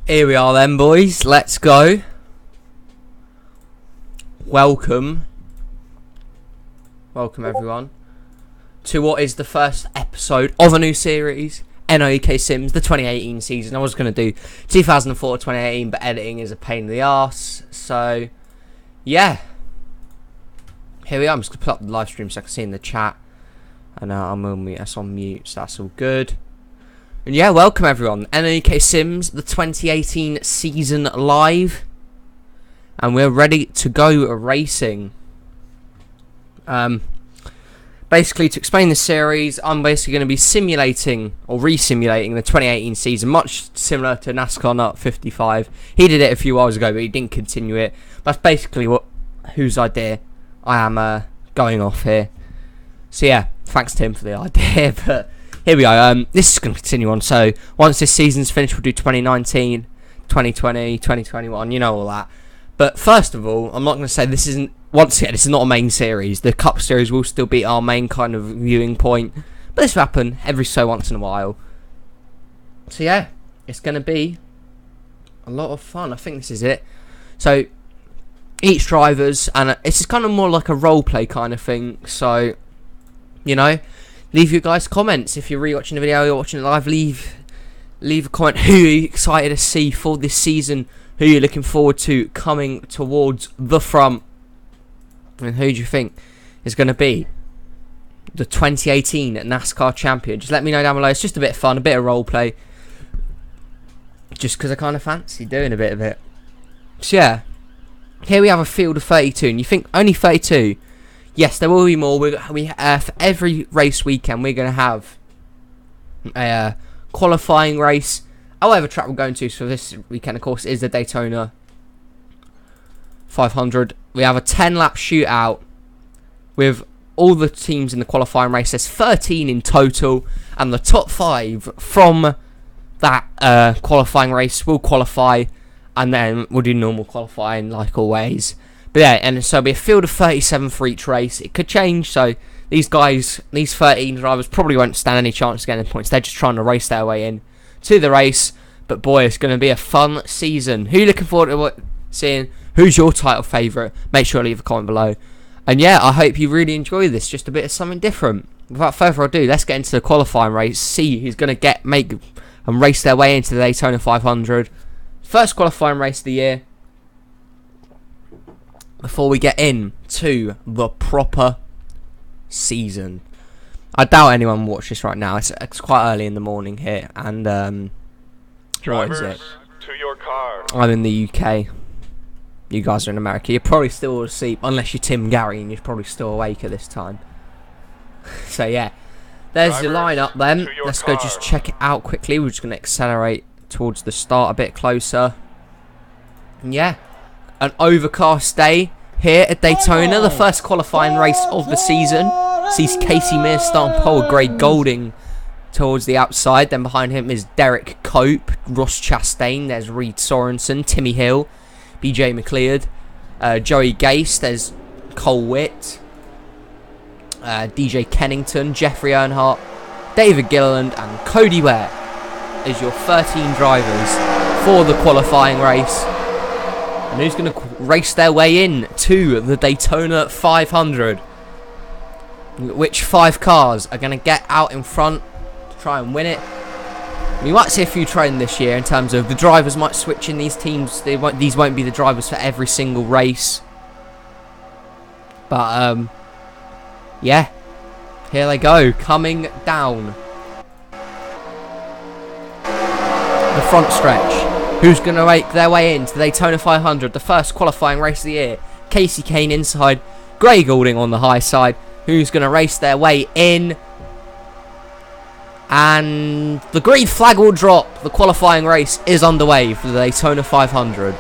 Here we are then, boys. Let's go. Welcome everyone to what is the first episode of a new series, NRUK Sims, the 2018 season. I was going to do 2004 to 2018, but editing is a pain in the arse. So, yeah. Here we are. I'm just going to put up the live stream so I can see in the chat. And I'm on mute. That's on mute, so that's all good. And yeah, welcome everyone. NRUK Sims, the 2018 season live. And we're ready to go racing. Basically, to explain the series, I'm basically going to be simulating or re-simulating the 2018 season, much similar to NASCAR NRUK 55. He did it a few hours ago, but he didn't continue it. That's basically whose idea I am going off here. So yeah, thanks to him for the idea, but here we go. This is going to continue on. So once this season's finished, we'll do 2019, 2020, 2021, you know all that. But first of all, I'm not going to say this isn't, once again, this is not a main series. The Cup series will still be our main kind of viewing point. But this will happen every so once in a while. So yeah, it's going to be a lot of fun. I think this is it. So each drivers, and it's kind of more like a role play kind of thing. So, you know, leave your guys comments. If you're rewatching the video, you're watching it live, leave a comment who you're excited to see for this season, who you're looking forward to coming towards the front, and who do you think is going to be the 2018 NASCAR champion. Just let me know down below. It's just a bit of fun, a bit of role play, just because I kind of fancy doing a bit of it. So yeah, here we have a field of 32, and you think only 32? Yes, there will be more. For every race weekend, we're going to have a qualifying race. However, track we're going to for this weekend, of course, is the Daytona 500. We have a 10-lap shootout with all the teams in the qualifying race. There's 13 in total, and the top 5 from that qualifying race will qualify, and then we'll do normal qualifying like always. But yeah, and so it'll be a field of 37 for each race. It could change, so these guys, these 13 drivers probably won't stand any chance of getting points. They're just trying to race their way in to the race. But boy, it's going to be a fun season. Who are you looking forward to seeing? Who's your title favourite? Make sure to leave a comment below. And yeah, I hope you really enjoy this. Just a bit of something different. Without further ado, let's get into the qualifying race. See who's going to make and race their way into the Daytona 500. First qualifying race of the year. Before we get into the proper season. I doubt anyone will watch this right now. It's quite early in the morning here. And what is it? To your car. I'm in the UK. You guys are in America. You're probably still asleep, unless you're Tim Gary and you're probably still awake at this time. So yeah, there's the lineup then. Let's go just check it out quickly. We're just going to accelerate towards the start a bit closer. And yeah, an overcast day here at Daytona. The first qualifying race of the season sees Casey Mears starting pole with Greg Golding towards the outside. Then behind him is Derek Cope, Ross Chastain. There's Reed Sorensen, Timmy Hill, BJ McLeod, Joey Gase. There's Cole Witt, DJ Kennington, Jeffrey Earnhardt, David Gilliland, and Cody Ware is your 13 drivers for the qualifying race. And who's going to race their way in to the Daytona 500? Which 5 cars are going to get out in front to try and win it? We might see a few trends this year in terms of the drivers might switch in these teams. These won't be the drivers for every single race. But, yeah. Here they go, coming down the front stretch. Who's going to make their way into the Daytona 500, the first qualifying race of the year? Casey Kane inside, Greg Golding on the high side. Who's going to race their way in? And the green flag will drop. The qualifying race is underway for the Daytona 500.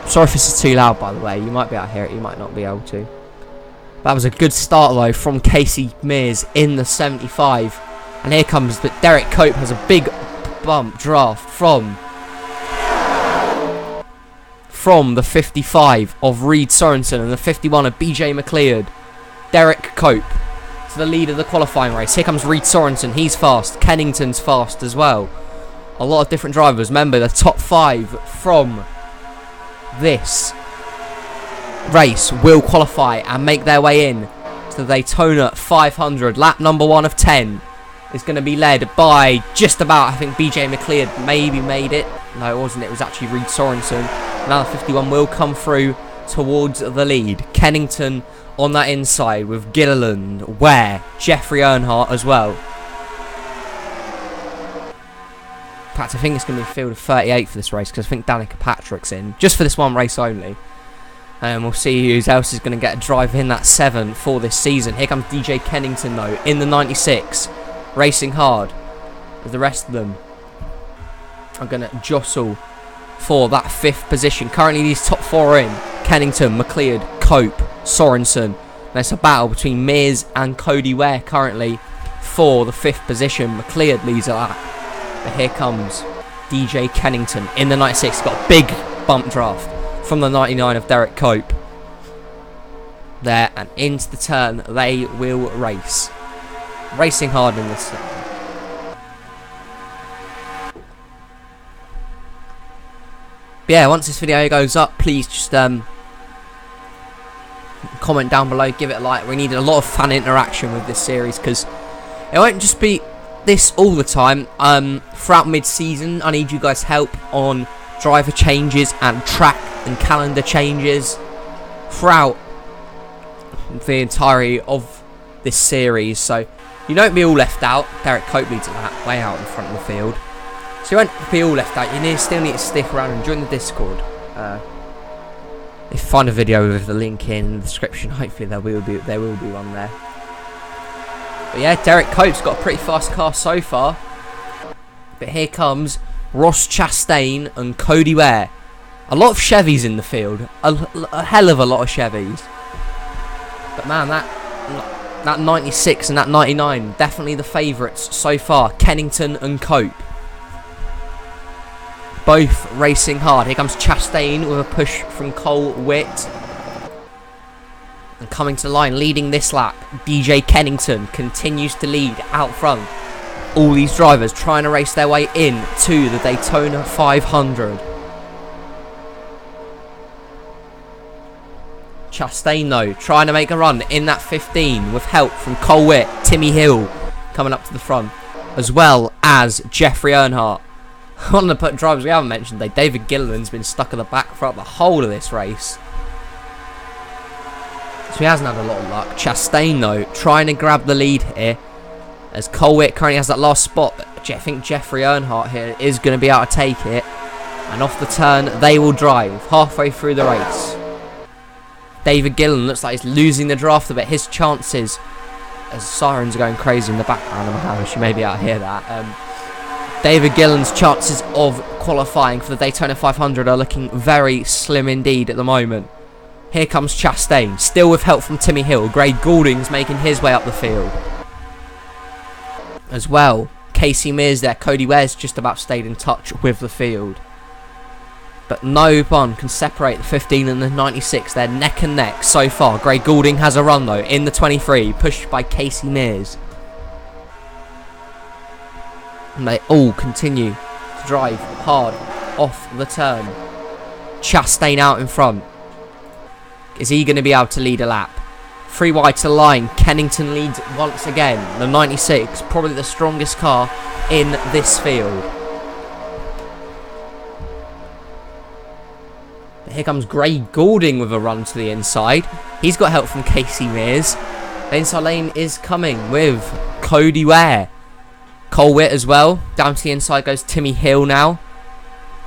Sorry if this is too loud, by the way. You might be able to hear it, you might not be able to. That was a good start, though, from Casey Mears in the 75. And here comes that Derek Cope has a big bump draft from the 55 of Reed Sorensen and the 51 of BJ McLeod. Derek Cope to the lead of the qualifying race. Here comes Reed Sorensen. He's fast. Kennington's fast as well. A lot of different drivers. Remember, the top 5 from this race will qualify and make their way in to the Daytona 500. Lap number 1 of 10 is going to be led by just about, I think BJ McLeod maybe made it. No, it wasn't. It was actually Reed Sorensen. Another 51 will come through towards the lead. Kennington on that inside with Gilliland, Ware, Jeffrey Earnhardt as well. In fact, I think it's going to be a field of 38 for this race, because I think Danica Patrick's in, just for this one race only. And we'll see who else is going to get a drive in that 7 for this season. Here comes DJ Kennington, though, in the 96, racing hard, as the rest of them are going to jostle for that 5th position. Currently, these top 4 are in. Kennington, McLeod, Cope, Sorensen. There's a battle between Mears and Cody Ware currently for the 5th position. McLeod leads at that. But here comes DJ Kennington in the 96. Got a big bump draft from the 99 of Derek Cope. There, and into the turn they will race. Racing hard in this turn. But yeah, once this video goes up, please just comment down below, give it a like. We need a lot of fan interaction with this series, because it won't just be this all the time. Throughout mid-season, I need you guys' help on driver changes and track and calendar changes throughout the entirety of this series, so you don't be all left out. Derek Cope leads that way out in front of the field, so you won't be all left out. You still need to stick around and join the Discord. If you find a video with the link in the description, hopefully there will be one there. But yeah, Derek Cope's got a pretty fast car so far. But here comes Ross Chastain and Cody Ware. A lot of Chevys in the field. A hell of a lot of Chevys. But man, that 96 and that 99, definitely the favourites so far. Kennington and Cope, both racing hard. Here comes Chastain with a push from Cole Witt. And coming to the line, leading this lap, DJ Kennington continues to lead out front. All these drivers trying to race their way in to the Daytona 500. Chastain, though, trying to make a run in that 15 with help from Cole Witt, Timmy Hill coming up to the front, as well as Jeffrey Earnhardt. One of the drivers we haven't mentioned today, David Gilliland's been stuck at the back throughout the whole of this race, so he hasn't had a lot of luck. Chastain, though, trying to grab the lead here, as Cole Witt currently has that last spot, but I think Jeffrey Earnhardt here is going to be able to take it, and off the turn they will drive halfway through the race. David Gilliland looks like he's losing the draft a bit. His chances, as sirens are going crazy in the background, I'm Harris, you may be able to hear that. David Gilliland's chances of qualifying for the Daytona 500 are looking very slim indeed at the moment. Here comes Chastain, still with help from Timmy Hill. Greg Goulding's making his way up the field as well. Casey Mears there. Cody Ware's just about stayed in touch with the field. But no one can separate the 15 and the 96. They're neck and neck so far. Greg Goulding has a run, though, in the 23, pushed by Casey Mears. And they all continue to drive hard off the turn. Chastain out in front. Is he going to be able to lead a lap? 3 wide to the line. Kennington leads once again. The 96, probably the strongest car in this field. Here comes Greg Goulding with a run to the inside. He's got help from Casey Mears. The inside lane is coming with Cody Ware. Cole Witt as well. Down to the inside goes Timmy Hill now.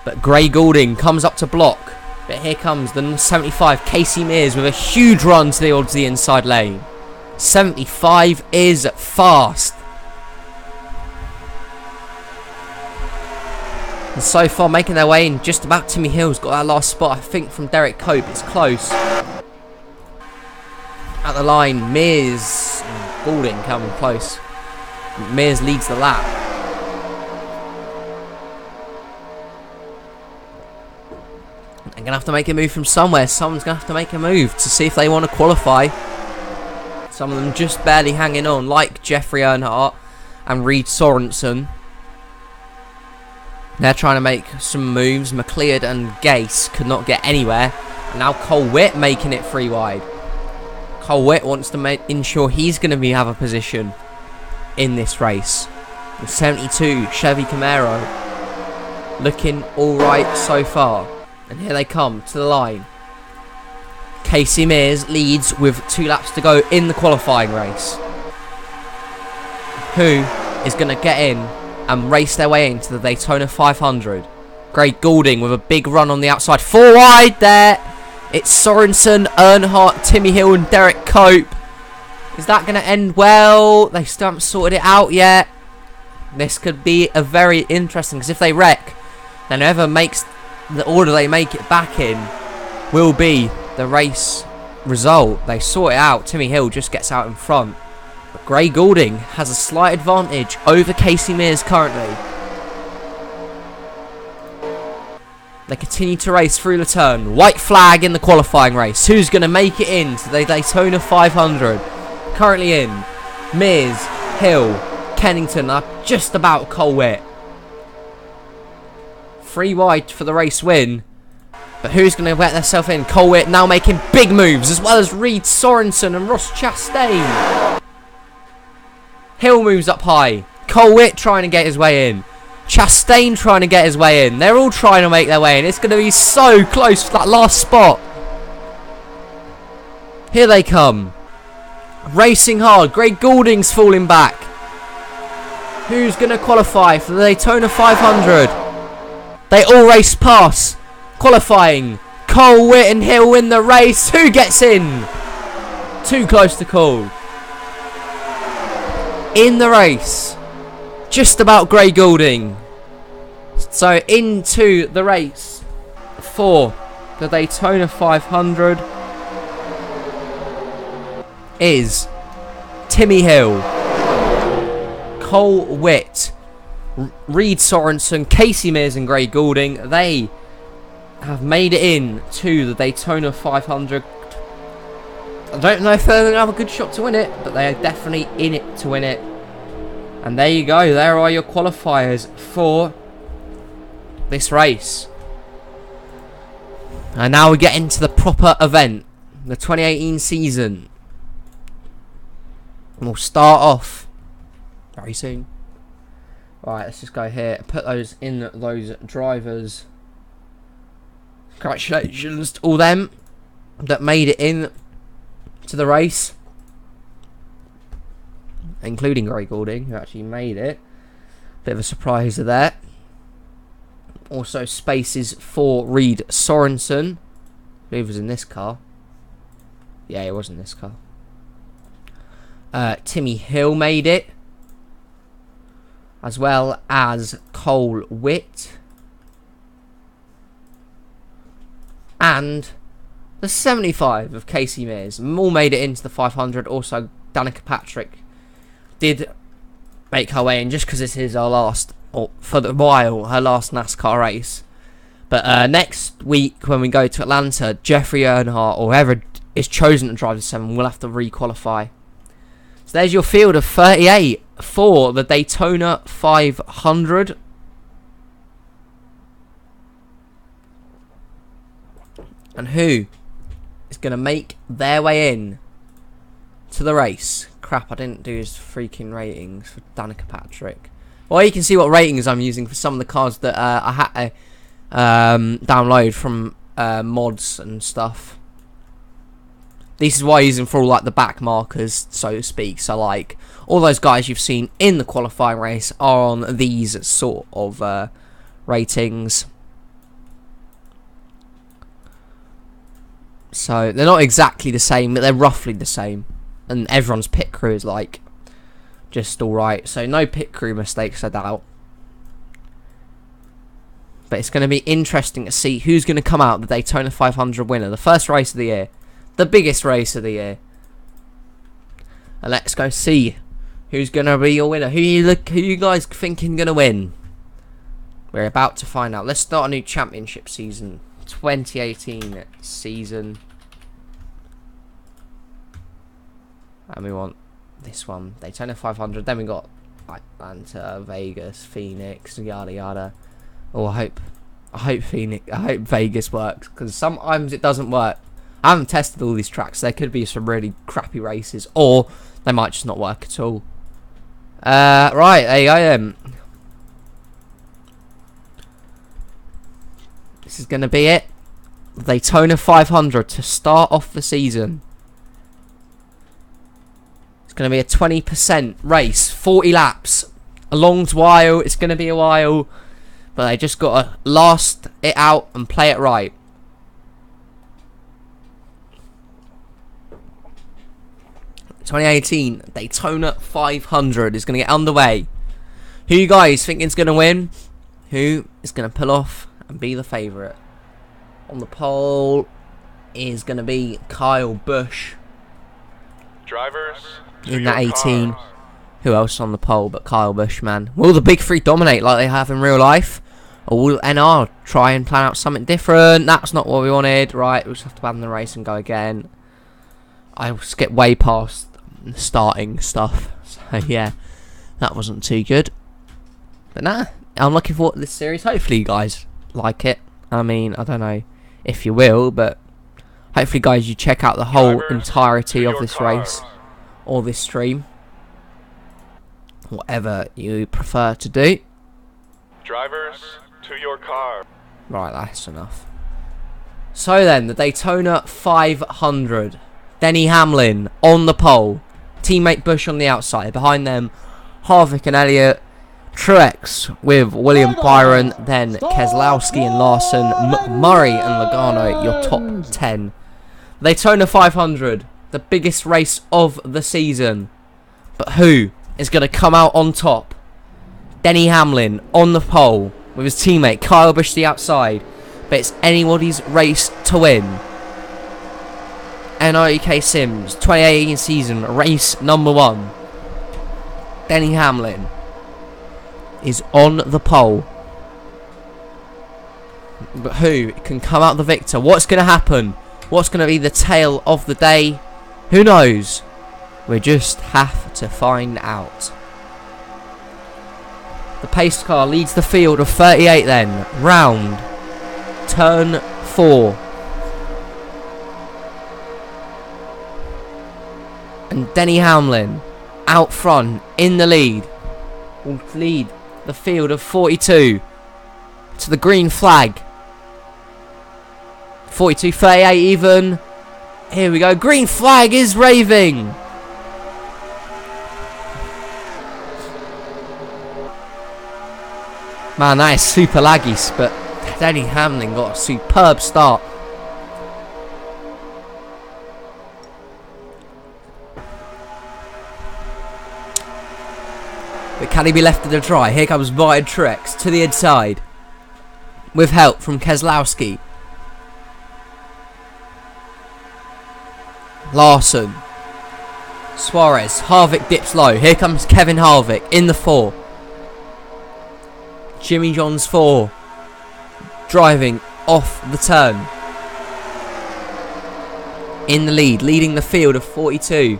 But Greg Goulding comes up to block. But here comes the 75, Casey Mears, with a huge run to the inside lane. 75 is fast. And so far making their way in just about. Timmy Hill's got that last spot, I think, from Derek Cope. It's close. At the line, Mears and Goulding coming close. Mears leads the lap. They're going to have to make a move from somewhere. Someone's going to have to make a move to see if they want to qualify Some of them just barely hanging on, like Jeffrey Earnhardt and Reed Sorensen. They're trying to make some moves. McLeod and Gase could not get anywhere. And now Cole Witt making it 3 wide. Cole Witt wants to ensure he's going to have a position in this race. The 72 Chevy Camaro looking alright so far. And here they come to the line. Casey Mears leads with 2 laps to go in the qualifying race. Who is going to get in and race their way into the Daytona 500? Craig Goulding with a big run on the outside. 4 wide there. It's Sorensen, Earnhardt, Timmy Hill and Derek Cope. Is that going to end well? They still haven't sorted it out yet. This could be a very interesting, because if they wreck, then whoever makes the order they make it back in will be the race result. They sort it out. Timmy Hill just gets out in front. But Craig Goulding has a slight advantage over Casey Mears currently. They continue to race through the turn. White flag in the qualifying race. Who's going to make it into the Daytona 500? Currently in. Mears, Hill, Kennington are just about Cole Witt. 3 wide for the race win. But who's going to let themselves in? Cole Witt now making big moves, as well as Reed Sorensen and Ross Chastain. Hill moves up high. Cole Witt trying to get his way in. Chastain trying to get his way in. They're all trying to make their way in. It's going to be so close for that last spot. Here they come. Racing hard. Craig Goulding's falling back. Who's going to qualify for the Daytona 500? They all race past. Qualifying. Cole Witt and Hill win the race. Who gets in? Too close to call. In the race. Just about Craig Goulding. So into the race for the Daytona 500 is Timmy Hill, Cole Witt, Reed Sorensen, Casey Mears and Craig Goulding. They have made it in to the Daytona 500. I don't know if they're going to have a good shot to win it, but they are definitely in it to win it. And there you go. There are your qualifiers for this race. And now we get into the proper event, the 2018 season. And we'll start off very soon. Right, let's just go here and put those in those drivers. Congratulations to all them that made it in to the race, including Craig Goulding, who actually made it. Bit of a surprise there. Also spaces for Reed Sorensen. I believe it was in this car. Yeah, it was in this car. Timmy Hill made it, as well as Cole Witt. And the 75 of Casey Mears. All made it into the 500. Also, Danica Patrick did make her way in, just because this is our last, or for the while, her last NASCAR race. But next week, when we go to Atlanta, Jeffrey Earnhardt, or whoever is chosen to drive the 7, will have to re-qualify. So there's your field of 38 for the Daytona 500. And who is going to make their way in to the race? Crap, I didn't do his freaking ratings for Danica Patrick. Well, you can see what ratings I'm using for some of the cars that I had to download from mods and stuff. This is why I use them for all like the back markers, so to speak. So like all those guys you've seen in the qualifying race are on these sort of ratings. So they're not exactly the same, but they're roughly the same. And everyone's pit crew is like just alright. So no pit crew mistakes, I doubt. But it's going to be interesting to see who's going to come out the Daytona 500 winner. The first race of the year. The biggest race of the year. And let's go see who's going to be your winner. Who you guys thinking going to win? We're about to find out. Let's start a new championship season. 2018 season. And we want this one, Daytona 500. Then we got Atlanta, Vegas, Phoenix, yada yada. Oh, I hope Vegas works, because sometimes it doesn't work. I haven't tested all these tracks. There could be some really crappy races, or they might just not work at all. Right, there you go then. This is going to be it. Daytona 500 to start off the season. It's going to be a 20% race, 40 laps. A long while. It's going to be a while. But they just got to last it out and play it right. (2018) Daytona 500 is going to get underway. Who you guys think is going to win? Who is going to pull off and be the favourite? On the pole is going to be Kyle Busch. Drivers in that 18. Who else on the pole but Kyle Busch, man? Will the big three dominate like they have in real life? Or will NR try and plan out something different? That's not what we wanted. Right, we'll just have to abandon the race and go again. I will skip way past the starting stuff. So yeah, that wasn't too good. But nah, I'm looking forward to this series. Hopefully you guys like it. I mean, I don't know if you will, but hopefully guys you check out the whole entirety of this race or this stream. Whatever you prefer to do. Drivers to your car. Right, that's enough. So then, the Daytona 500. Denny Hamlin on the pole. Teammate Busch on the outside. Behind them, Harvick and Elliott. Truex with William Byron. Then Keselowski and Larson. McMurray and Logano, your top 10. Daytona 500. The biggest race of the season. But who is going to come out on top? Denny Hamlin on the pole with his teammate Kyle Busch the outside. But it's anybody's race to win. NRUK Sims 2018 season race number 1. Denny Hamlin is on the pole. But who can come out the victor? What's going to happen? What's going to be the tale of the day? Who knows? We just have to find out. The pace car leads the field of 38 then. Round. Turn 4. And Denny Hamlin out front in the lead. Will lead the field of 42 to the green flag. 42, 38 even. Here we go. Green flag is raving. Man, that is super laggy, but Denny Hamlin got a superb start. But can he be left to the dry? Here comes Ryan Truex to the inside. With help from Keselowski. Larson. Suarez. Harvick dips low. Here comes Kevin Harvick in the 4. Jimmy John's 4. Driving off the turn. In the lead. Leading the field of 42.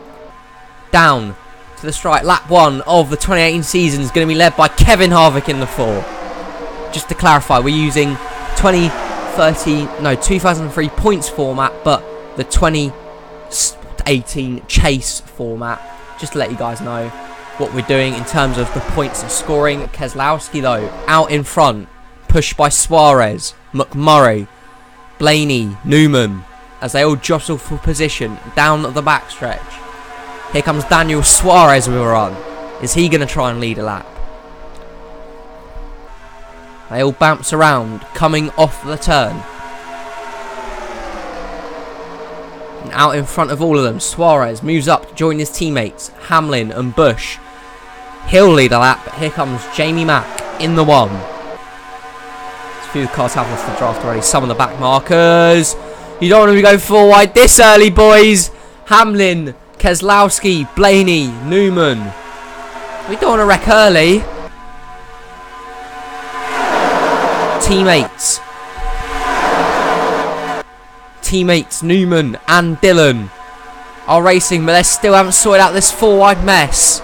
Down to the strike. Lap 1 of the 2018 season is going to be led by Kevin Harvick in the 4. Just to clarify, we're using 2003 points format, but the 2018 chase format. Just to let you guys know what we're doing in terms of the points and scoring. Keselowski though, out in front, pushed by Suarez, McMurray, Blaney, Newman, as they all jostle for position down the backstretch. Here comes Daniel Suarez with a run. Is he going to try and lead a lap? They all bounce around, coming off the turn. And out in front of all of them, Suarez moves up to join his teammates, Hamlin and Busch. He'll lead a lap, but here comes Jamie Mack in the 1. A few cars have lost the draft already. Some of the back markers. You don't want to be going 4 wide this early, boys. Hamlin, Keselowski, Blaney, Newman. We don't want to wreck early. Teammates Newman and Dillon are racing, but they still haven't sorted out this 4 wide mess.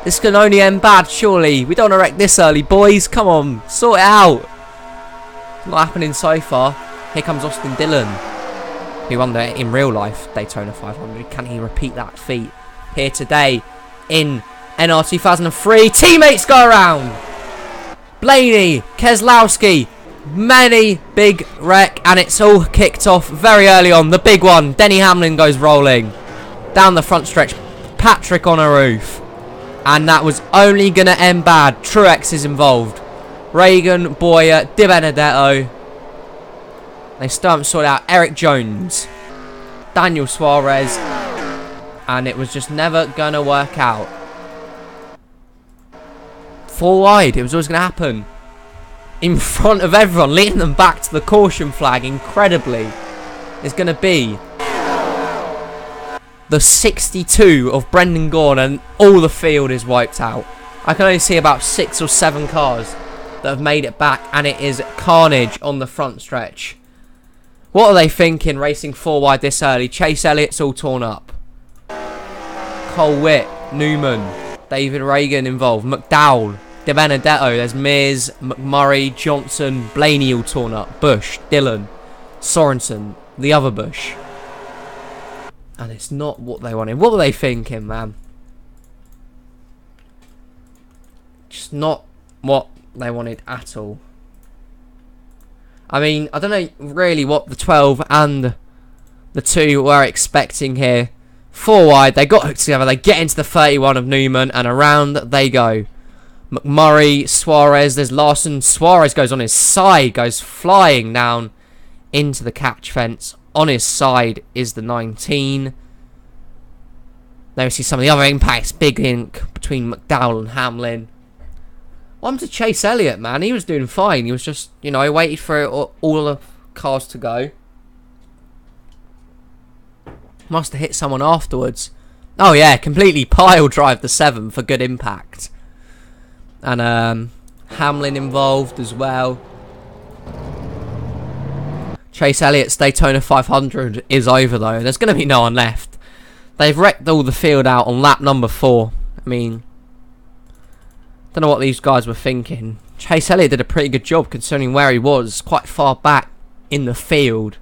This can only end bad, surely. We don't want to wreck this early, boys. Come on, sort it out. Not happening so far. Here comes Austin Dillon, who won the in real life Daytona 500. Can he repeat that feat here today in NR 2003? Teammates go around. Blaney, Keselowski, many big wreck, and it's all kicked off very early on. The big one, Denny Hamlin goes rolling down the front stretch. Patrick on a roof, and that was only going to end bad. Truex is involved. Reagan, Boyer, Di Benedetto. They still haven't sorted out Eric Jones, Daniel Suarez, and it was just never going to work out. 4 wide, it was always going to happen. In front of everyone, leading them back to the caution flag, incredibly, is going to be the 62 of Brendan Gaughan, and all the field is wiped out. I can only see about 6 or 7 cars that have made it back, and it is carnage on the front stretch. What are they thinking, racing 4 wide this early? Chase Elliott's all torn up. Cole Witt, Newman, David Reagan involved, McDowell, Di Benedetto, there's Mears, McMurray, Johnson, Blaney all torn up, Bush, Dillon, Sorensen, the other Bush. And it's not what they wanted. What were they thinking, man? Just not what they wanted at all. I mean, I don't know really what the 12 and the 2 were expecting here. 4 wide, they got hooked together, they get into the 31 of Newman, and around they go. McMurray, Suarez, there's Larson. Suarez goes on his side, goes flying down into the catch fence. On his side is the 19. There we see some of the other impacts. Big link between McDowell and Hamlin. What happened to Chase Elliott, man? He was doing fine. He was just, you know, waited for all the cars to go. Must have hit someone afterwards. Oh yeah, completely pile drive the 7 for good impact. And Hamlin involved as well. Chase Elliott's Daytona 500 is over though. There's going to be no one left. They've wrecked all the field out on lap number 4. I mean, don't know what these guys were thinking. Chase Elliott did a pretty good job considering where he was, quite far back in the field.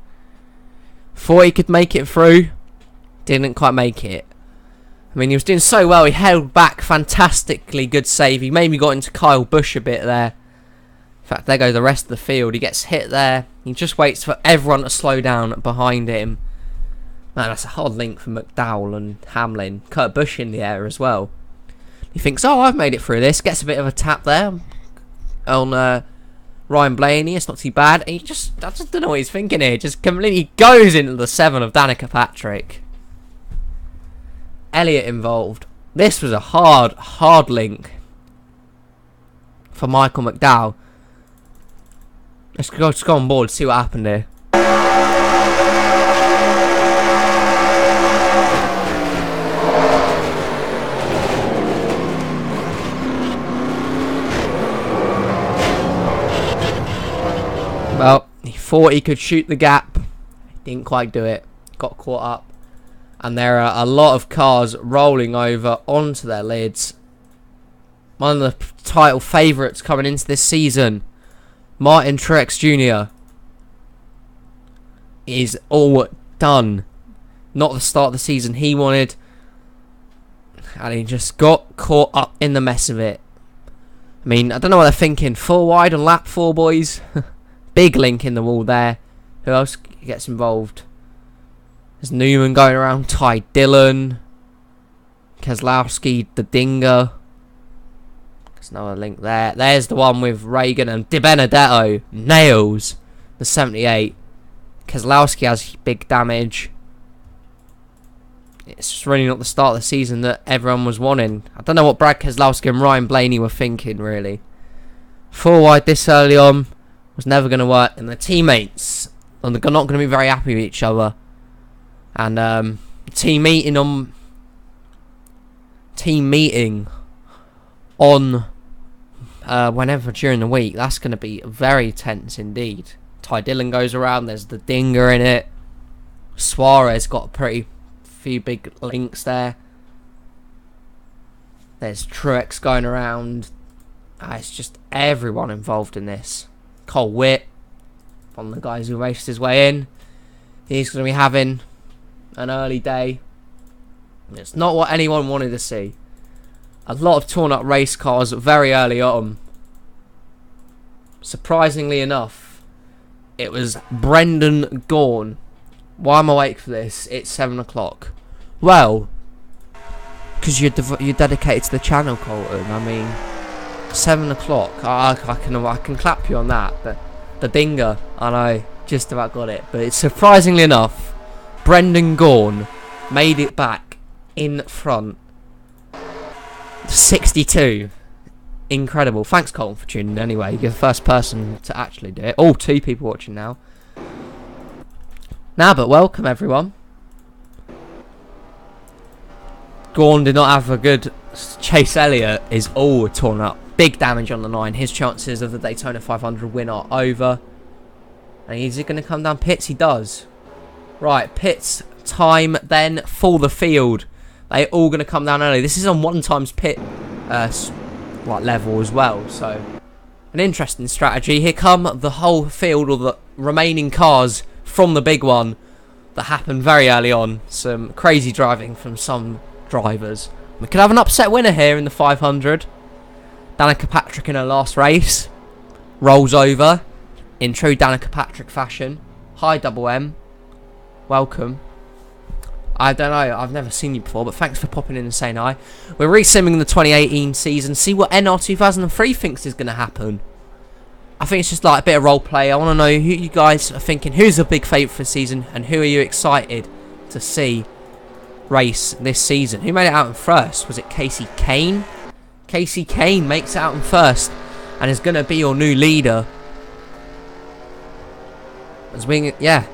Thought he could make it through. Didn't quite make it. I mean, he was doing so well. He held back fantastically. Good save. He maybe got into Kyle Busch a bit there. In fact, there goes the rest of the field. He gets hit there. He just waits for everyone to slow down behind him. Man, that's a hard link for McDowell and Hamlin. Kurt Busch in the air as well. He thinks, oh, I've made it through this. Gets a bit of a tap there on Ryan Blaney. It's not too bad. And I just don't know what he's thinking here. Just completely goes into the 7 of Danica Patrick. Elliott involved. This was a hard link for Michael McDowell. Let's go on board, see what happened here. Well, he thought he could shoot the gap. Didn't quite do it. Got caught up. And there are a lot of cars rolling over onto their lids. One of the title favourites coming into this season, Martin Truex Jr. is all done. Not the start of the season he wanted. And he just got caught up in the mess of it. I mean, I don't know what they're thinking. 4 wide on lap 4, boys. Big link in the wall there. Who else gets involved? There's Newman going around, Ty Dillon, Keselowski, the Dinger. There's another link there. There's the one with Reagan and Di Benedetto. Nails the 78. Keselowski has big damage. It's just really not the start of the season that everyone was wanting. I don't know what Brad Keselowski and Ryan Blaney were thinking, really. 4 wide this early on was never going to work. And the teammates are not going to be very happy with each other. And team meeting on whenever during the week, that's going to be very tense indeed. Ty Dillon goes around, there's the Dinger in it. Suarez got a pretty few big links there. There's NRUK going around. It's just everyone involved in this. Cole Witt, one of the guys who raced his way in. He's going to be having an early day. It's not what anyone wanted to see. A lot of torn up race cars very early on. Surprisingly enough, it was Brendan Gaughan. Why am I awake for this? It's 7 o'clock. Well, because you're dedicated to the channel, Colton. I mean, 7 o'clock. I can clap you on that. The dinger, I know, just about got it. But it's surprisingly enough, Brendan Gaughan made it back in front. 62. Incredible. Thanks, Colton, for tuning in anyway. You're the first person to actually do it. Oh, 2 people watching now. But welcome everyone. Gaughan did not have a good Chase Elliott is all torn up. Big damage on the line. His chances of the Daytona 500 win are over. And is he going to come down pits? He does. Right, pits time then for the field. They're all going to come down early. This is on 1 times pit level as well. So, an interesting strategy. Here come the whole field, or the remaining cars from the big one that happened very early on. Some crazy driving from some drivers. We could have an upset winner here in the 500. Danica Patrick in her last race rolls over in true Danica Patrick fashion. Hi, Double M. Welcome. I don't know, I've never seen you before, but thanks for popping in and saying hi. We're re-simming the 2018 season, see what NR 2003 thinks is going to happen. I think it's just like a bit of role play. I want to know who you guys are thinking, who's a big favourite for the season, and who are you excited to see race this season. Who made it out in first? Was it Casey Kane? Casey Kane makes it out in first and is going to be your new leader. As being, yeah.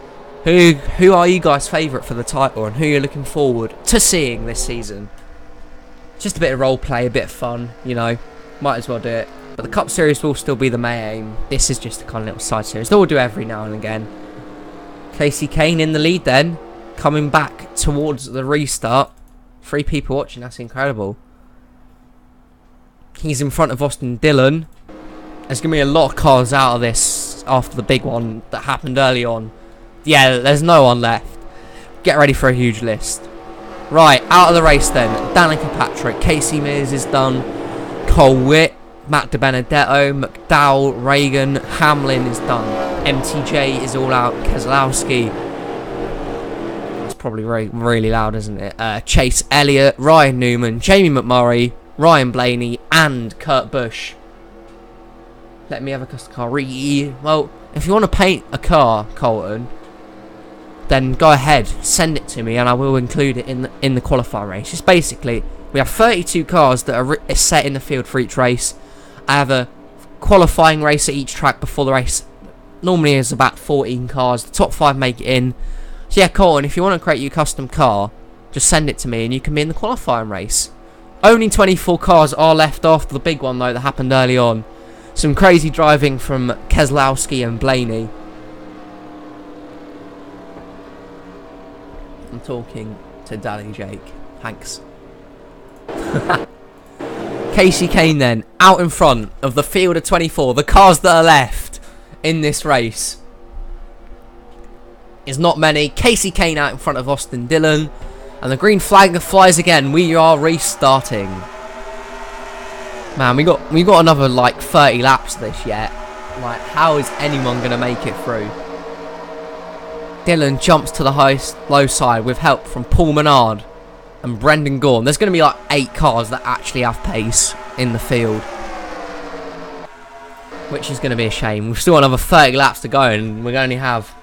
Who are you guys' favourite for the title, and who you're looking forward to seeing this season? Just a bit of role play, a bit of fun, you know. Might as well do it. But the Cup Series will still be the main aim. This is just a kind of little side series that we'll do every now and again. Casey Kane in the lead then. Coming back towards the restart. 3 people watching, that's incredible. He's in front of Austin Dillon. There's going to be a lot of cars out of this after the big one that happened early on. Yeah, there's no one left. Get ready for a huge list. Right, out of the race then. Danica Patrick, Casey Mears is done. Cole Witt, Matt DiBenedetto, McDowell, Reagan, Hamlin is done. MTJ is all out. Keselowski. It's probably really loud, isn't it? Chase Elliott, Ryan Newman, Jamie McMurray, Ryan Blaney, and Kurt Busch. Let me have a custom car. Well, if you want to paint a car, Colton, then go ahead, send it to me, and I will include it in the qualifier race. It's basically, we have 32 cars that are set in the field for each race. I have a qualifying race at each track before the race. Normally is about 14 cars. The top 5 make it in. So yeah, Colton, if you want to create your custom car, just send it to me and you can be in the qualifying race. Only 24 cars are left after the big one though that happened early on. Some crazy driving from Keselowski and Blaney. I'm talking to Daddy Jake. Thanks. Casey Kane then, out in front of the field of 24. The cars that are left in this race is not many. Casey Kane out in front of Austin Dillon. And the green flag flies again. We are restarting. Man, we got another like 30 laps of this yet. Like, how is anyone going to make it through? Dillon jumps to the low side with help from Paul Menard and Brendan Gaughan. There's going to be like 8 cars that actually have pace in the field, which is going to be a shame. We've still got another 30 laps to go and we're going to have,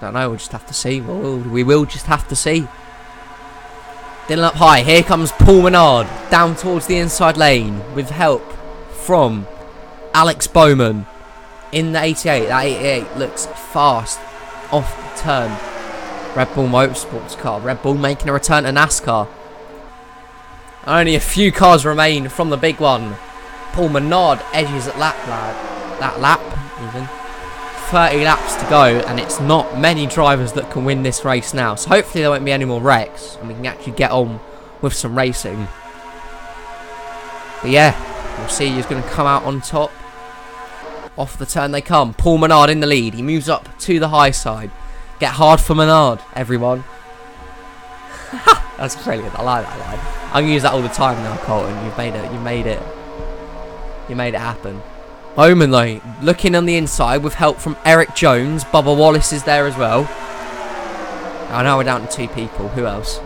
don't know, we'll just have to see. We will just have to see. Dillon up high. Here comes Paul Menard down towards the inside lane with help from Alex Bowman in the 88. That 88 looks fast off the turn. Red Bull Motorsports car. Red Bull making a return to NASCAR. Only a few cars remain from the big one. Paul Menard edges at that lap even. 30 laps to go, and it's not many drivers that can win this race now. So hopefully there won't be any more wrecks, and we can actually get on with some racing. But yeah, we'll see who's going to come out on top. Off the turn they come. Paul Menard in the lead. He moves up to the high side. Get hard for Menard, everyone. That's brilliant. I like that line. I'm going to use that all the time now, Colton. You've made it. You made it. You made it happen. Bowman, though, looking on the inside with help from Eric Jones. Bubba Wallace is there as well. Oh, now we're down to 2 people. Who else?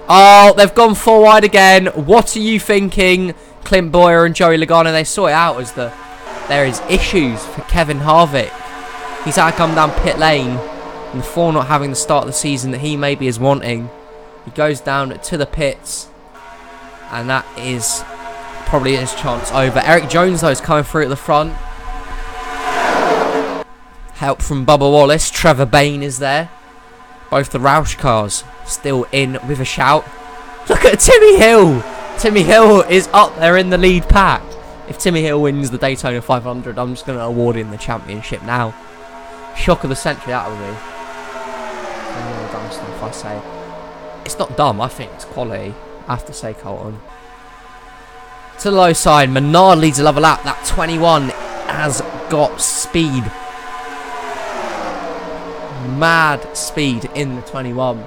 Oh, they've gone 4 wide again. What are you thinking? Clint Boyer and Joey Logano, they saw it out as there is issues for Kevin Harvick. He's had to come down pit lane, and for not having the start of the season that he maybe is wanting. He goes down to the pits, and that is probably his chance over. Eric Jones, though, is coming through at the front. Help from Bubba Wallace. Trevor Bayne is there. Both the Roush cars still in with a shout. Look at Timmy Hill. Timmy Hill is up there in the lead pack. If Timmy Hill wins the Daytona 500, I'm just going to award him the championship now. Shock of the century, that will be. No dumb stuff, I say. It's not dumb, I think it's quality. I have to say, Colton. To the low side, Menard leads a level lap. That 21 has got speed. Mad speed in the 21.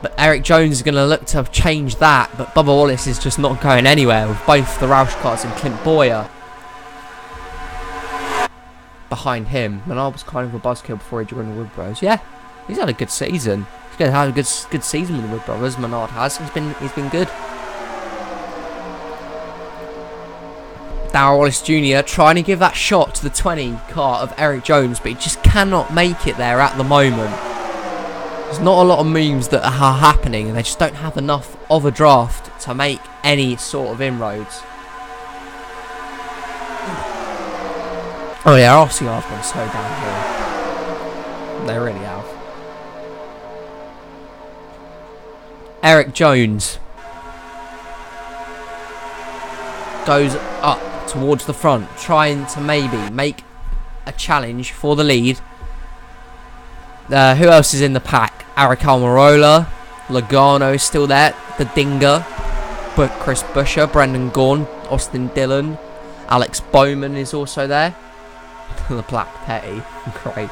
But Eric Jones is going to look to change that. But Bubba Wallace is just not going anywhere with both the Roush cars and Clint Boyer behind him. Menard was kind of a buzzkill before he joined the Wood Bros. Yeah, he's had a good season. He's going to have a good season with the Wood Brothers. Menard has. He's been good. Darrell Wallace Jr. trying to give that shot to the 20 car of Eric Jones, but he just cannot make it there at the moment. There's not a lot of moves that are happening, and they just don't have enough of a draft to make any sort of inroads. Oh yeah, RCR have gone so downhill. They really have. Eric Jones goes up towards the front, trying to maybe make a challenge for the lead. Who else is in the pack? Eric Almirola, Logano is still there, the Dinger, but Chris Buescher, Brendan Gaughan, Austin Dillon, Alex Bowman is also there. The Black Petty, great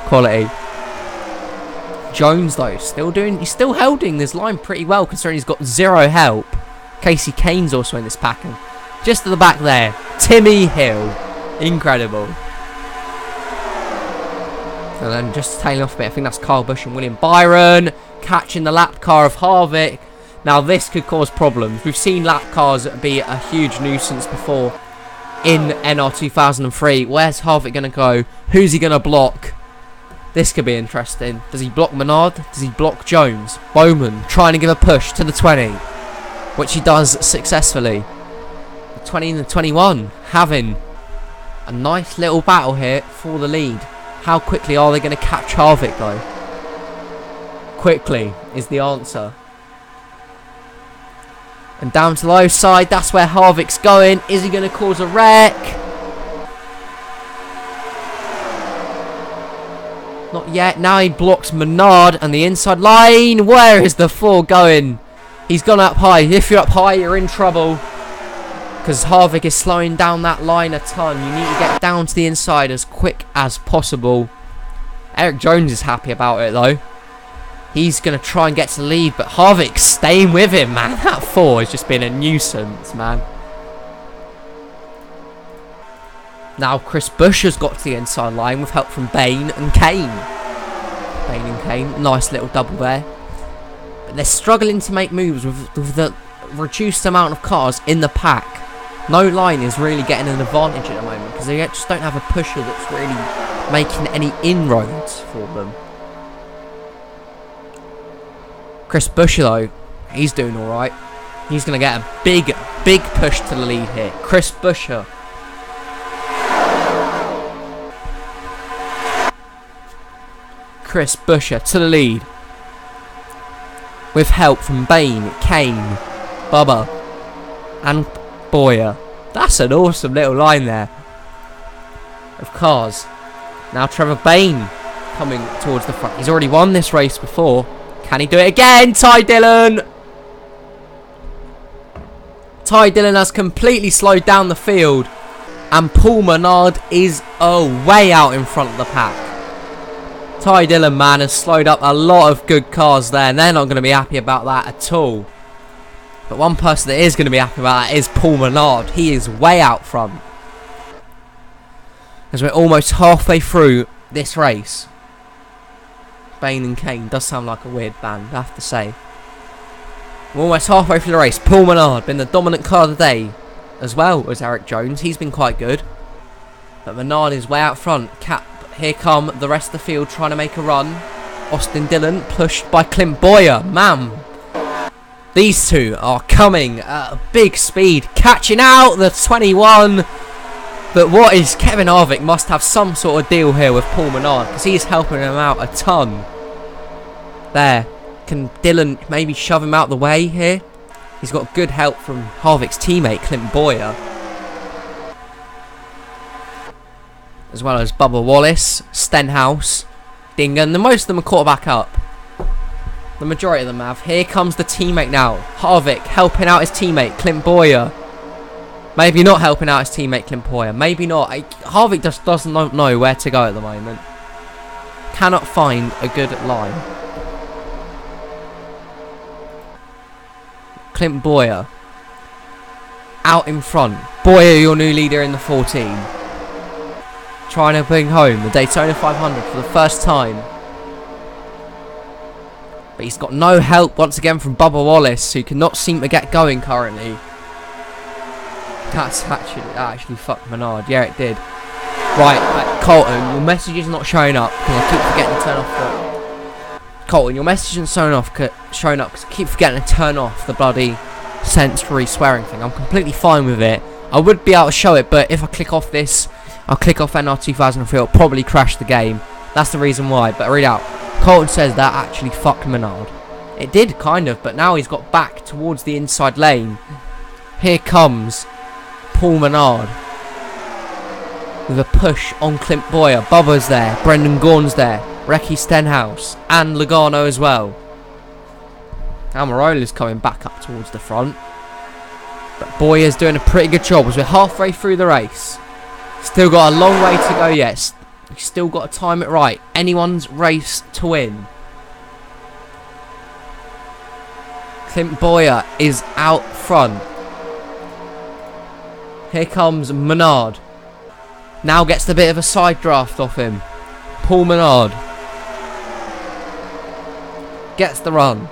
quality. Jones though, he's still holding this line pretty well considering he's got 0 help. Casey Kane's also in this pack, and just at the back there, Timmy Hill, incredible. And then just tailing off a bit, I think that's Kyle Busch and William Byron catching the lap car of Harvick. Now this could cause problems. We've seen lap cars be a huge nuisance before in NR 2003. Where's Harvick going to go? Who's he going to block? This could be interesting. Does he block Menard? Does he block Jones? Bowman trying to give a push to the 20, which he does successfully. The 20 and the 21 having a nice little battle here for the lead. How quickly are they going to catch Harvick though? Quickly is the answer. And down to the low side, that's where Harvick's going. Is he going to cause a wreck? Not yet. Now he blocks Menard and the inside line. Where is the 4 going? He's gone up high. If you're up high, you're in trouble. Because Harvick is slowing down that line a ton. You need to get down to the inside as quick as possible. Eric Jones is happy about it though. He's going to try and get to the lead, but Harvick's staying with him, man. That 4 has just been a nuisance, man. Now Chris Busch has got to the inside line with help from Bayne and Kane. Bayne and Kane, nice little double there. But they're struggling to make moves with the reduced amount of cars in the pack. No line is really getting an advantage at the moment because they just don't have a pusher that's really making any inroads for them. Chris Buescher though, he's doing alright. He's going to get a big push to the lead here. Chris Buescher. Chris Buescher to the lead. With help from Bayne, Kane, Bubba and Boyer. That's an awesome little line there of cars. Now Trevor Bain coming towards the front. He's already won this race before. Can he do it again? Ty Dillon! Ty Dillon has completely slowed down the field. And Paul Menard is way out in front of the pack. Ty Dillon, man, has slowed up a lot of good cars there. And they're not going to be happy about that at all. But one person that is going to be happy about that is Paul Menard. He is way out front. As we're almost halfway through this race. Bain and Kane does sound like a weird band, I have to say. We're almost halfway through the race. Paul Menard been the dominant car of the day, as well as Eric Jones. He's been quite good. But Menard is way out front. Here come the rest of the field trying to make a run. Austin Dillon pushed by Clint Boyer. Man, these two are coming at a big speed. Catching out the 21. But what is Kevin Harvick must have some sort of deal here with Paul Menard, because he's helping him out a ton. There. Can Dillon maybe shove him out the way here? He's got good help from Harvick's teammate, Clint Boyer. As well as Bubba Wallace, Stenhouse, Dingen. Most of them are caught back up. The majority of them have. Here comes the teammate now. Harvick helping out his teammate, Clint Boyer. Maybe not helping out his teammate, Clint Boyer. Maybe not. Harvick just doesn't know where to go at the moment. Cannot find a good line. Clint Boyer. Out in front. Boyer, your new leader in the 14. Trying to bring home the Daytona 500 for the first time. But he's got no help once again from Bubba Wallace, who cannot seem to get going currently. That actually fucked Menard. Yeah, it did. Right, Colton, your message is not showing up because I keep forgetting to turn off the... Colton, your message isn't showing up because I keep forgetting to turn off the bloody sensory swearing thing. I'm completely fine with it. I would be able to show it, but if I click off this, I'll click off NR 2003, it'll probably crash the game. That's the reason why, but read out. Colton says that actually fucked Menard. It did, kind of, but now he's got back towards the inside lane. Here comes Paul Menard with a push on Clint Boyer. Bubba's there, Brendan Gaughan's there, Recce Stenhouse, and Logano as well. Almirola's coming back up towards the front. But Boyer's doing a pretty good job as we're halfway through the race. Still got a long way to go yet. He's still got to time it right. Anyone's race to win. Clint Boyer is out front. Here comes Menard. Now gets the bit of a side draft off him. Paul Menard gets the run.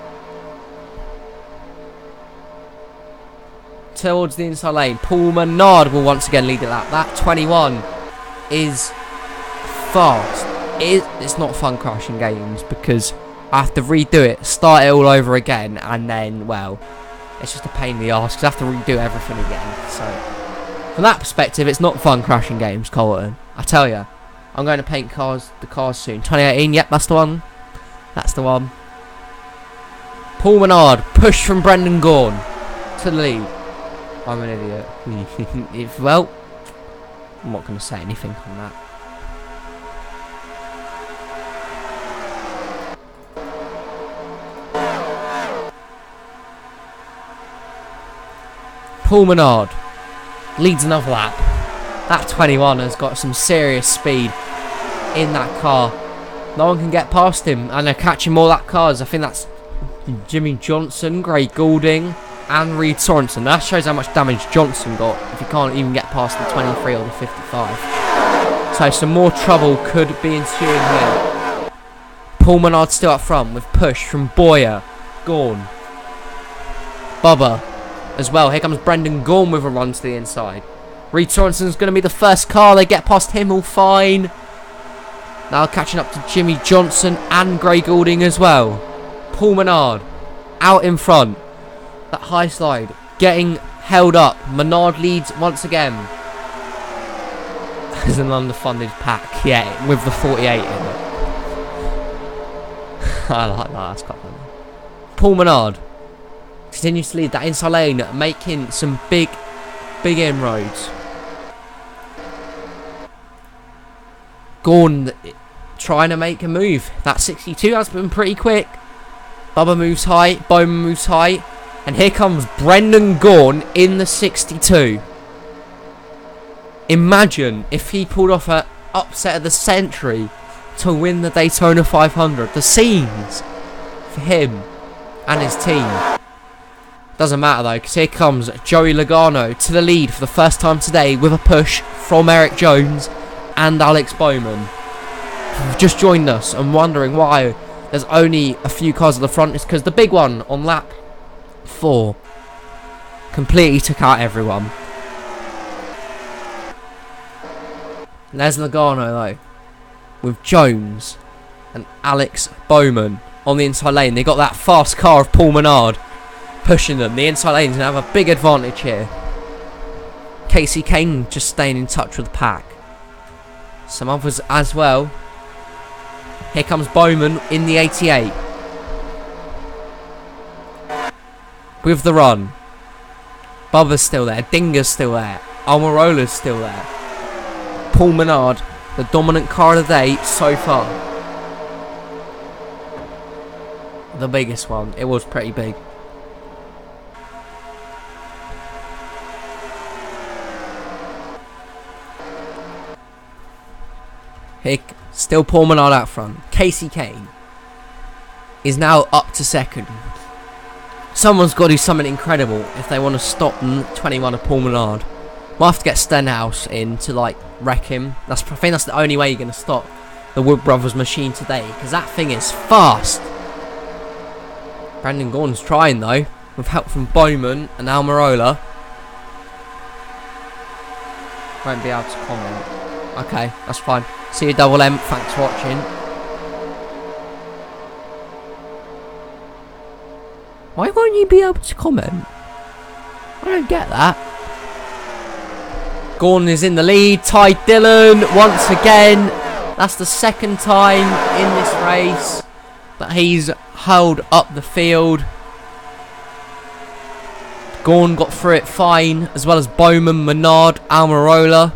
Towards the inside lane. Paul Menard will once again lead the lap. That 21 is fast. It's not fun crashing games because I have to redo it, start it all over again, and then, well, it's just a pain in the arse because I have to redo everything again. So from that perspective, it's not fun crashing games, Colton. I tell you, I'm going to paint the cars soon. 2018, yep, that's the one. That's the one. Paul Menard, push from Brendan Gaughan to the lead. I'm an idiot. Well, I'm not going to say anything on that. Paul Menard leads another lap. That 21 has got some serious speed in that car. No one can get past him, and they're catching more lap cars. I think that's Jimmy Johnson, Gray Goulding, and Reed Sorensen. That shows how much damage Johnson got if he can't even get past the 23 or the 55. So some more trouble could be ensuing here. Paul Menard still up front with push from Boyer, Gaughan, Bubba as well. Here comes Brendan Gaughan with a run to the inside. Reed Sorensen's going to be the first car. They get past him all fine. Now catching up to Jimmy Johnson and Gray Goulding as well. Paul Menard out in front. That high slide getting held up. Menard leads once again. There's an underfunded pack, yeah, with the 48 in it. I like that, that's quite funny. Paul Menard continues to lead that inside lane, making some big inroads. Gorn trying to make a move. That 62 has been pretty quick. Bubba moves high, Bowman moves high, and here comes Brendan Gaughan in the 62. Imagine if he pulled off an upset of the century to win the Daytona 500. The scenes for him and his team. Doesn't matter though, because here comes Joey Logano to the lead for the first time today with a push from Eric Jones and Alex Bowman. If you've just joined us and wondering why there's only a few cars at the front, it's because the big one on lap 4 completely took out everyone. There's Logano though, with Jones and Alex Bowman on the inside lane. They got that fast car of Paul Menard pushing them. The inside lane's going to have a big advantage here. Casey Kane just staying in touch with the pack. Some others as well. Here comes Bowman in the 88. With the run. Bubba's still there. Dinger's still there. Almirola's still there. Paul Menard, the dominant car of the day so far. The biggest one. It was pretty big. Here, still Paul Menard out front. Casey Kane is now up to second. Someone's got to do something incredible if they want to stop 21 of Paul Menard. We'll have to get Stenhouse in to like wreck him. I think that's the only way you're going to stop the Wood Brothers machine today, because that thing is fast. Brendan Gaughan's trying though, with help from Bowman and Almirola. Won't be able to comment. Okay, that's fine. See you, Double M. Thanks for watching. Why won't you be able to comment? I don't get that. Gaughan is in the lead. Ty Dillon once again. That's the second time in this race that he's held up the field. Gaughan got through it fine, as well as Bowman, Menard, Almirola.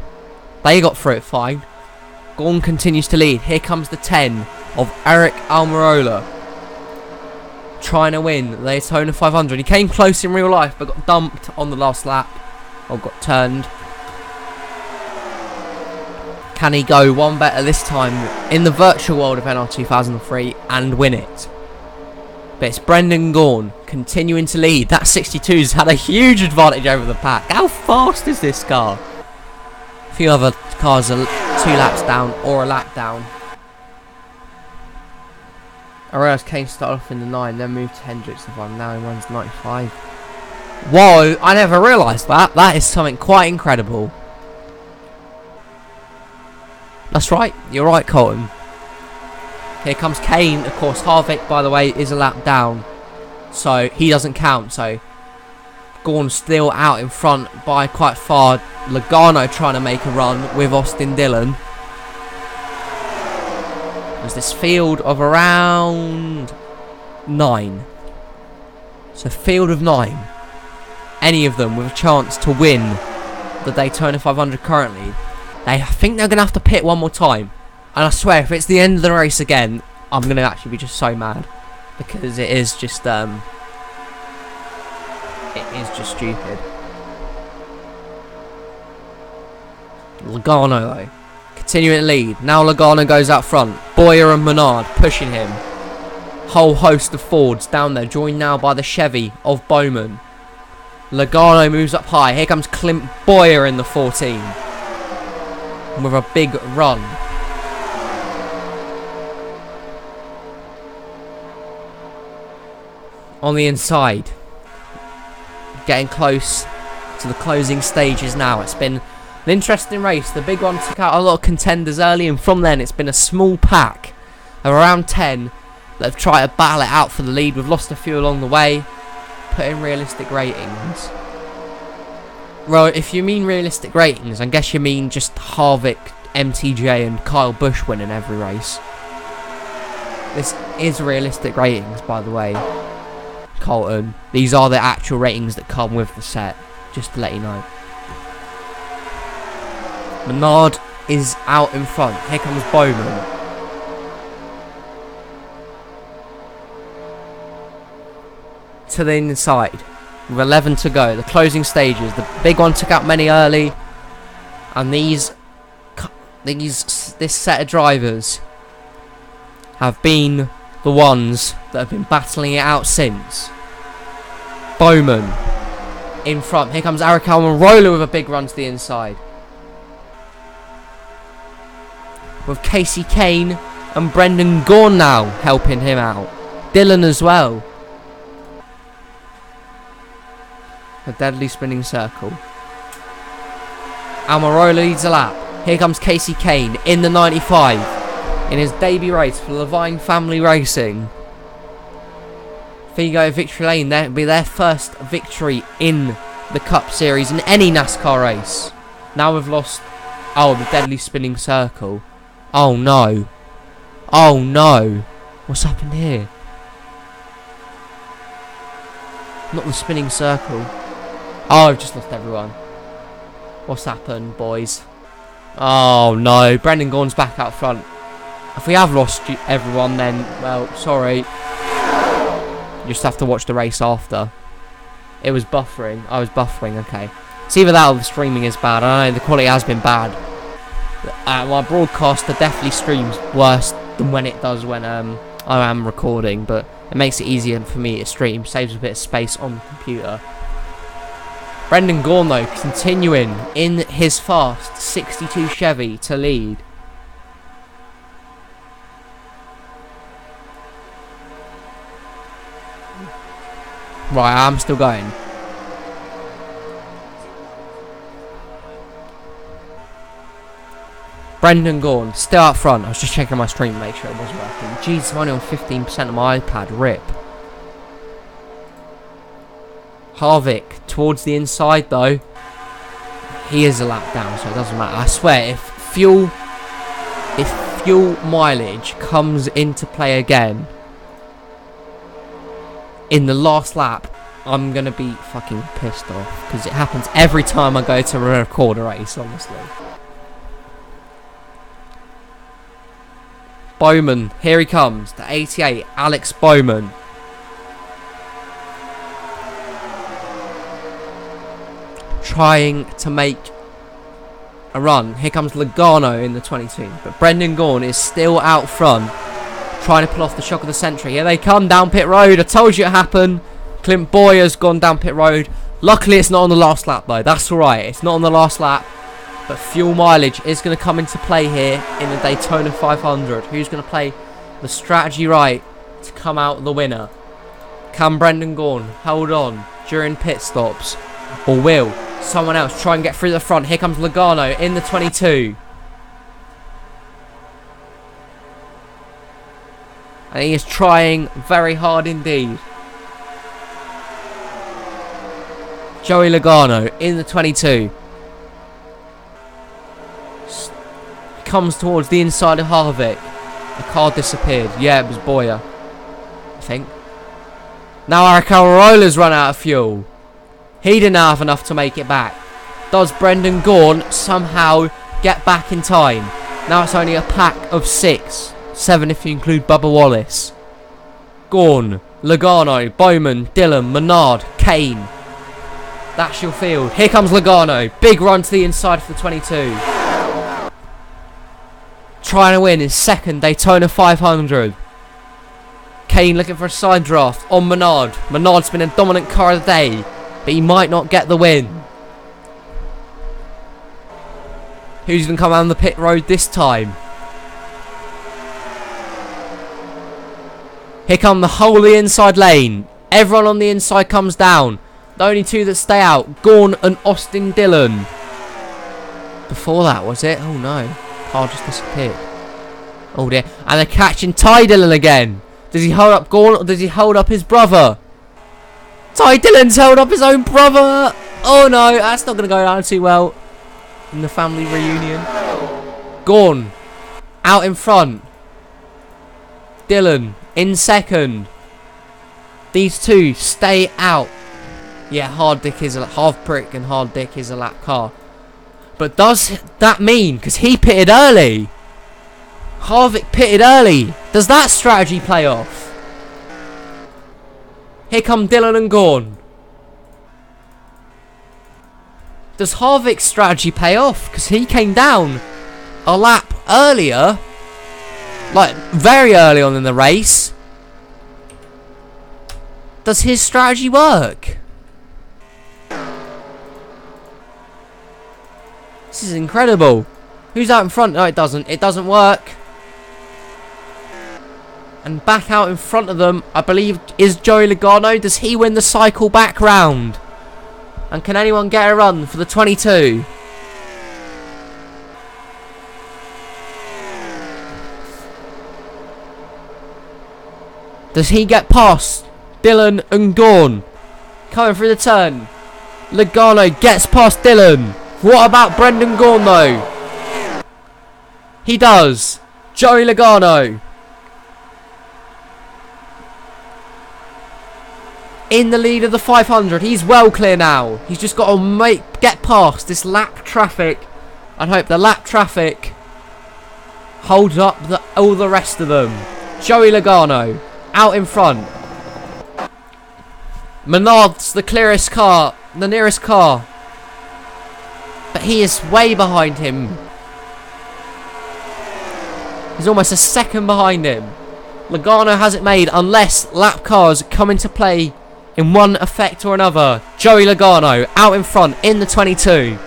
They got through it fine. Gaughan continues to lead. Here comes the 10 of Eric Almirola, trying to win the Daytona 500. He came close in real life, but got dumped on the last lap, or got turned. Can he go one better this time in the virtual world of NR 2003 and win it? But it's Brendan Gaughan continuing to lead. That 62's had a huge advantage over the pack. How fast is this car? A few other cars are 2 laps down or a lap down. I realised Kane started off in the 9, then moved to Hendricks the 1. Now he runs 95. Whoa, I never realised that. That is something quite incredible. That's right, you're right, Colton. Here comes Kane. Of course, Harvick, by the way, is a lap down, so he doesn't count. So Gaughan's still out in front by quite far. Logano trying to make a run with Austin Dillon. There's this field of around 9. So field of 9. Any of them with a chance to win the Daytona 500 currently. I think they're going to have to pit one more time. And I swear, if it's the end of the race again, I'm going to actually be just so mad. Because it is just stupid. Logano though, continuing to lead. Now Logano goes out front. Boyer and Menard pushing him. Whole host of Fords down there, joined now by the Chevy of Bowman. Logano moves up high. Here comes Clint Boyer in the 14. With a big run. On the inside. Getting close to the closing stages now. It's been an interesting race. The big one took out a lot of contenders early, and from then it's been a small pack of around 10 that have tried to battle it out for the lead. We've lost a few along the way. Put in realistic ratings. Well, if you mean realistic ratings, I guess you mean just Harvick, MTJ and Kyle Busch winning every race. This is realistic ratings, by the way, Colton. These are the actual ratings that come with the set, just to let you know. Menard is out in front. Here comes Bowman. To the inside. With 11 to go. The closing stages. The big one took out many early. And this set of drivers have been the ones that have been battling it out since. Bowman in front. Here comes Eric Almirola with a big run to the inside. With Casey Kane and Brendan Gaughan now helping him out. Dylan as well. A deadly spinning circle. Almirola leads a lap. Here comes Casey Kane in the 95 in his debut race for Levine Family Racing. Figo Victory Lane, that will be their first victory in the Cup Series in any NASCAR race. Now we've lost. Oh, the deadly spinning circle. Oh no. Oh no. What's happened here? Not the spinning circle. Oh, I've just lost everyone. What's happened, boys? Oh no, Brendan Gaughan's back out front. If we have lost everyone, then, well, sorry. You just have to watch the race after. It was buffering. I was buffering, okay. It's either that or the streaming is bad. I know the quality has been bad. My broadcaster definitely streams worse than when it does when I am recording, but it makes it easier for me to stream. Saves a bit of space on the computer. Brendan Gaughan, though, continuing in his fast 62 Chevy to lead. Right, I'm still going. Brendan Gaughan, still out front. I was just checking my stream to make sure it was working. Jeez, I'm only on 15% of my iPad. RIP. Harvick towards the inside though. He is a lap down, so it doesn't matter. I swear, if fuel mileage comes into play again in the last lap, I'm gonna be fucking pissed off because it happens every time I go to record a race, honestly. Bowman, here he comes, the 88, Alex Bowman. Trying to make a run. Here comes Logano in the 22, but Brendan Gaughan is still out front, trying to pull off the shock of the century. Here they come down pit road. I told you it happened. Clint Boyer's gone down pit road. Luckily, it's not on the last lap though. That's alright. It's not on the last lap, but fuel mileage is going to come into play here in the Daytona 500. Who's going to play the strategy right to come out the winner? Can Brendan Gaughan hold on during pit stops, or will someone else try and get through the front? Here comes Logano in the 22. And he is trying very hard indeed. Joey Logano in the 22. Comes towards the inside of Harvick. The car disappeared. Yeah, it was Boyer, I think. Now Eric Almirola's run out of fuel. He didn't have enough to make it back. Does Brendan Gaughan somehow get back in time? Now it's only a pack of 6. 7 if you include Bubba Wallace. Gaughan, Logano, Bowman, Dillon, Menard, Kane. That's your field. Here comes Logano. Big run to the inside for the 22. Trying to win his second Daytona 500. Kane looking for a side draft on Menard. Menard's been a dominant car of the day, but he might not get the win. Who's going to come down the pit road this time? Here come the whole of the inside lane. Everyone on the inside comes down. The only two that stay out, Gaughan and Austin Dillon. Before that, was it? Oh no. Car just disappeared. Oh dear. And they're catching Ty Dillon again. Does he hold up Gaughan or does he hold up his brother? Ty Dillon's held up his own brother. Oh no, that's not going to go down too well in the family reunion. Gaughan out in front. Dillon in second. These two stay out. Yeah, Hard Dick is a half prick and Hard Dick is a lap car. But does that mean, because he pitted early, Harvick pitted early, does that strategy play off? Here come Dillon and Gorn. Does Harvick's strategy pay off? Because he came down a lap earlier, like very early on in the race. Does his strategy work? This is incredible. Who's out in front? No, it doesn't. It doesn't work. And back out in front of them, I believe, is Joey Logano. Does he win the cycle back round? And can anyone get a run for the 22? Does he get past Dillon and Gorn? Coming through the turn. Logano gets past Dillon. What about Brendan Gaughan though? He does. Joey Logano in the lead of the 500. He's well clear now. He's just got to get past this lap traffic and hope the lap traffic holds up all the rest of them. Joey Logano out in front. Menard's the clearest car, the nearest car. But he is way behind him. He's almost a second behind him. Logano has it made unless lap cars come into play in one effect or another. Joey Logano out in front in the 22.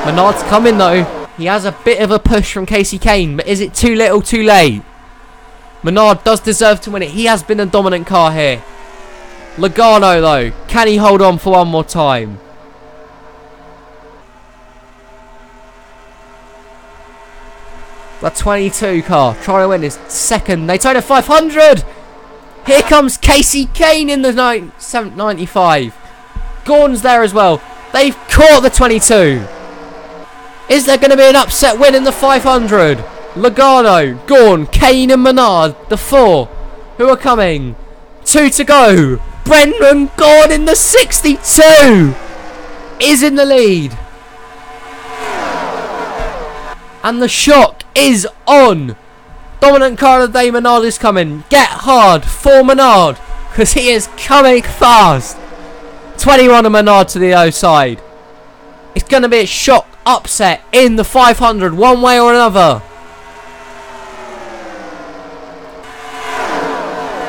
Menard's coming though. He has a bit of a push from Casey Kane, but is it too little too late? Menard does deserve to win it. He has been a dominant car here. Logano though, can he hold on for one more time? The 22 car trying to win his second Daytona 500. Here comes Casey Kane in the 95. Gaughan's there as well. They've caught the 22. Is there going to be an upset win in the 500? Logano, Gaughan, Kane and Menard, the four who are coming. 2 to go. Brendan Gaughan in the 62 is in the lead. And the shock is on. Dominant car of the day, Menard is coming. Get hard for Menard, because he is coming fast. 21 of Menard to the outside. It's going to be a shock upset in the 500, one way or another.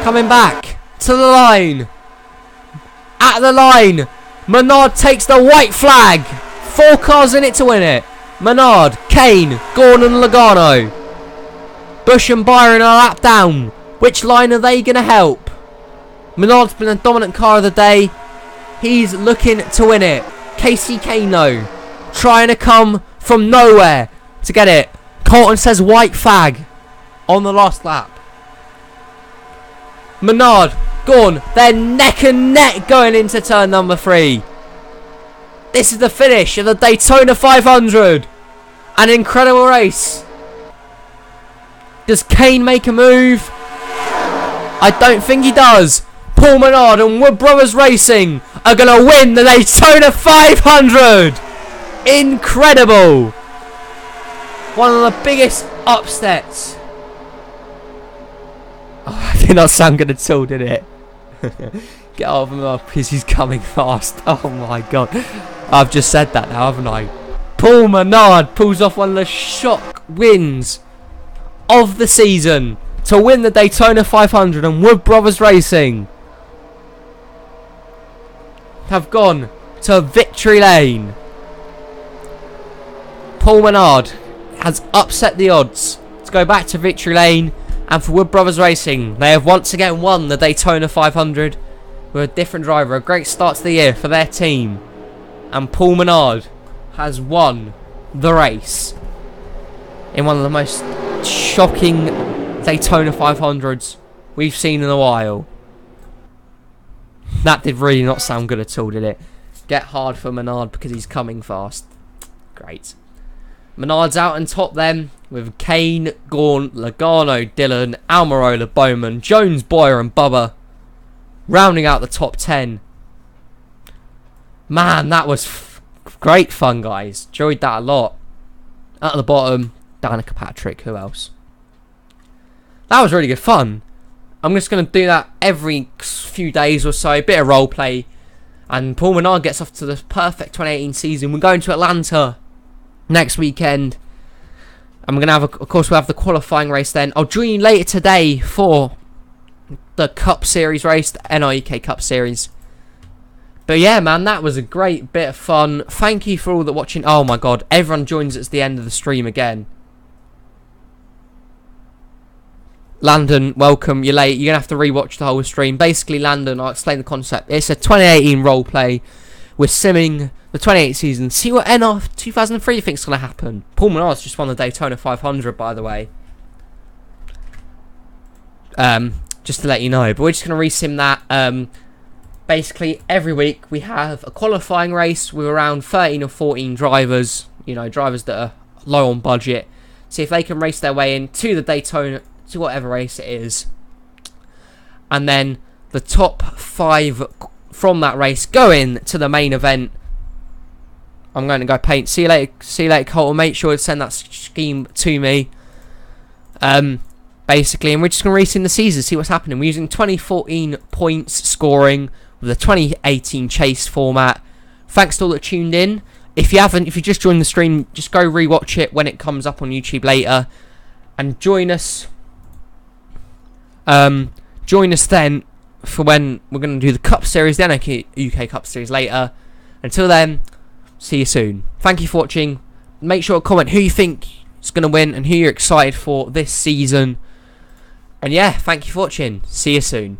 Coming back to the line. At the line, Menard takes the white flag. 4 cars in it to win it. Menard, Kane, Gaughan and Logano. Bush and Byron are lap down. Which line are they going to help? Menard's been a dominant car of the day. He's looking to win it. Casey Kane though, trying to come from nowhere to get it. Colton says white flag on the last lap. Menard, Gaughan, they're neck and neck going into turn number 3. This is the finish of the Daytona 500. An incredible race. Does Kane make a move? I don't think he does. Paul Menard and Wood Brothers Racing are going to win the Daytona 500. Incredible. One of the biggest upsets. Oh, that did not sound good at all, did it? Get off him up because he's coming fast. Oh my god. I've just said that now, haven't I? Paul Menard pulls off one of the shock wins of the season to win the Daytona 500, and Wood Brothers Racing have gone to victory lane. Paul Menard has upset the odds to go back to victory lane, and for Wood Brothers Racing, they have once again won the Daytona 500 with a different driver. A great start to the year for their team, and Paul Menard has won the race in one of the most shocking Daytona 500s we've seen in a while. That did really not sound good at all, did it? Get hard for Menard because he's coming fast. Great. Menard's out and top then with Kane, Gaughan, Logano, Dillon, Almirola, Bowman, Jones, Boyer and Bubba rounding out the top 10. Man, that was Great fun, guys. Enjoyed that a lot. At the bottom, Danica Patrick. Who else? That was really good fun. I'm just going to do that every few days or so. A bit of role play. And Paul Menard gets off to the perfect 2018 season. We're going to Atlanta next weekend. And we're going to have, of course, we'll have the qualifying race then. I'll join you later today for the Cup Series race, the NRUK Cup Series. But yeah, man, that was a great bit of fun. Thank you for all that watching. Oh my god, everyone joins us at the end of the stream again. Landon, welcome. You're late. You're going to have to rewatch the whole stream. Basically, Landon, I'll explain the concept. It's a 2018 roleplay. We're simming the 2018 season. See what NR 2003 you think is going to happen. Paul Menard's just won the Daytona 500, by the way. Just to let you know. But we're just going to resim that. Basically, every week we have a qualifying race with around 13 or 14 drivers. You know, drivers that are low on budget. See if they can race their way in to the Daytona, to whatever race it is. And then the top 5 from that race go in to the main event. I'm going to go paint. See you later, Colton. Make sure to send that scheme to me. Basically, and we're just going to race in the season, see what's happening. We're using 2014 points scoring with the 2018 chase format. Thanks to all that tuned in. If you just joined the stream, just go rewatch it when it comes up on YouTube later, and join us. Join us then for when we're going to do the Cup Series, the UK Cup Series later. Until then, see you soon. Thank you for watching. Make sure to comment who you think is going to win and who you're excited for this season. And yeah, thank you for watching. See you soon.